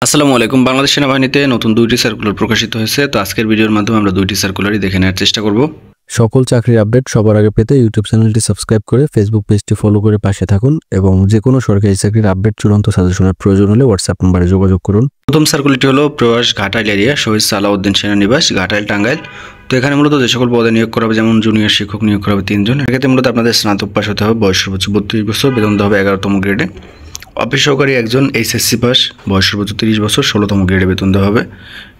আসসালামু আলাইকুম। বাংলাদেশ সেনাবাহিনীতে নতুন 2টি সার্কুলার প্রকাশিত হয়েছে। তো আজকের ভিডিওর মাধ্যমে আমরা 2টি সার্কুলারই দেখে নেওয়ার চেষ্টা করব। সকল চাকরির আপডেট সবার আগে পেতে ইউটিউব চ্যানেলটি সাবস্ক্রাইব করে ফেসবুক পেজটি ফলো করে পাশে থাকুন এবং যে কোনো সরকারি চাকরির আপডেট চূড়ান্ত সাজেশনের প্রয়োজন হলে হোয়াটসঅ্যাপ নম্বরে যোগাযোগ করুন। প্রথম সার্কুলারটি হলো প্রয়াস ঘাটাইল এরিয়া শহীদ সালাউদ্দিন সেনানিবাস ঘাটাইল টাঙ্গাইল। তো এখানে মূলত যে সকল পদে নিয়োগ করা হবে, যেমন জুনিয়র শিক্ষক নিয়োগ করা হবে 3 জন। এক্ষেত্রে মূলত আপনাদের স্নাতক পাস হতে হবে, বয়স সর্বোচ্চ 32 বছর, বেতন দেওয়া হবে 11তম গ্রেডে। অফিস সহকারী একজন, এইচএসসি পাস, বয়স সর্বোচ্চ 30 বছর, 16তম গ্রেডে বেতন দেওয়া হবে।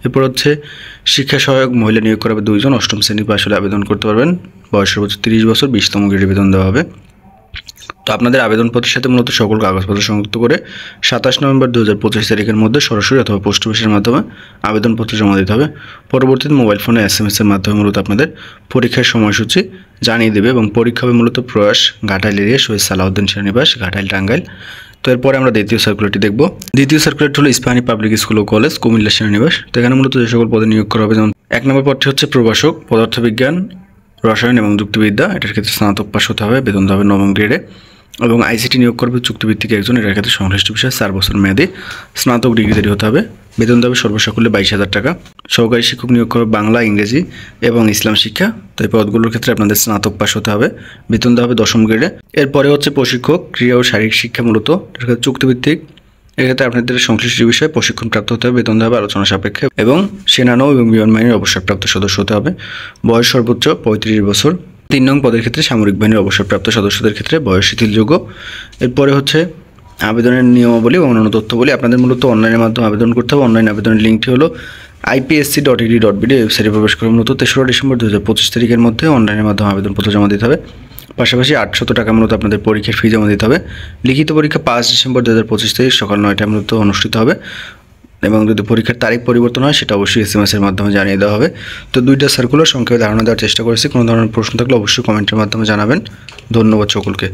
এরপর হচ্ছে শিক্ষা সহায়ক মহিলা নিয়োগ করা হবে 2 জন, 8ম শ্রেণী পাস হলে আবেদন করতে পারবেন, বয়স সর্বোচ্চ 30 বছর, 20তম গ্রেডে বেতন দেওয়া হবে। তো আপনাদের আবেদনপত্রের সাথে মূলত সকল কাগজপত্র সংযুক্ত করে 27 নভেম্বর 2025 তারিখের মধ্যে সরাসরি অথবা পোস্ট অফিসের মাধ্যমে আবেদনপত্র জমা দিতে হবে। পরবর্তীতে মোবাইল ফোনে SMS এর মাধ্যমে মূলত আপনাদের পরীক্ষার সময়সূচি জানিয়ে দেবে এবং পরীক্ষা হবে মূলত প্রয়াস ঘাটাইল এরিয়া শহীদ সালাউদ্দিন সেনানিবাস ঘাটাইল টাঙ্গাইল। তো এরপরে আমরা দ্বিতীয় সার্কুলারটি দেখব। দ্বিতীয় সার্কুলারটি হলো ইস্পাহানি পাবলিক স্কুল ও কলেজ কুমিল্লা সেনানিবাস। তো এখানে মূলত যে সকল পদে নিয়োগ করা হবে, যেমন 1 নম্বর পদটি হচ্ছে প্রভাষক, পদার্থবিজ্ঞান, রসায়ন এবং যুক্তিবিদ্যা। এটার ক্ষেত্রে স্নাতক পাস হতে হবে, বেতন দেওয়া হবে 9ম গ্রেডে। এবং আইসিটি নিয়োগ করবে চুক্তিভিত্তিক একজন, এটার ক্ষেত্রে সংশ্লিষ্ট বিষয়ে 4 বছর মেয়াদী স্নাতক ডিগ্রিধারী হতে হবে, বেতন দেওয়া হবে সর্বসাকুল্যে 22,000 টাকা। সহকারী শিক্ষক নিয়োগ করবে বাংলা, ইংরেজি এবং ইসলাম শিক্ষা। তো এই পদগুলোর ক্ষেত্রে আপনাদের স্নাতক পাস হতে হবে, বেতন দেওয়া হবে 10ম গ্রেডে। এরপরে হচ্ছে প্রশিক্ষক ক্রীড়া ও শারীরিক শিক্ষা, মূলত এটার ক্ষেত্রে চুক্তিভিত্তিক। এক্ষেত্রে আপনাদের সংশ্লিষ্ট বিষয়ে প্রশিক্ষণ প্রাপ্ত হতে হবে, বেতন দেওয়া হবে আলোচনা সাপেক্ষে এবং সেনানৌ এবং বিমান বাহিনীর অবসরপ্রাপ্ত সদস্য হতে হবে, বয়স সর্বোচ্চ 35 বছর। 3 নং পদের ক্ষেত্রে সামরিক বাহিনীর অবসরপ্রাপ্ত সদস্যদের ক্ষেত্রে বয়স শিথিলযোগ্য। এরপরে হচ্ছে আবেদনের নিয়মাবলী এবং অন্যান্য তথ্যবলী। আপনাদের মূলত অনলাইনের মাধ্যমে আবেদন করতে হবে। অনলাইন আবেদনের লিঙ্কটি হলো ipsc.ed.bd ওয়েবসাইটে প্রবেশ করে মূলত 3রা ডিসেম্বর 2025 তারিখের মধ্যে অনলাইনের মাধ্যমে আবেদনপত্র জমা দিতে হবে। পাশাপাশি 800 টাকা মূলত আপনাদের পরীক্ষার ফি জমা দিতে হবে। লিখিত পরীক্ষা 5 ডিসেম্বর 2025 তারিখ সকাল 9টায় মূলত অনুষ্ঠিত হবে এবং যদি পরীক্ষার তারিখ পরিবর্তন হয় সেটা অবশ্যই SMS এর মাধ্যমে জানিয়ে দেওয়া হবে। তো 2টা সার্কুলার সংক্ষেপে ধারণা দেওয়ার চেষ্টা করেছি। কোনো ধরনের প্রশ্ন থাকলে অবশ্যই কমেন্টের মাধ্যমে জানাবেন। ধন্যবাদ সকলকে।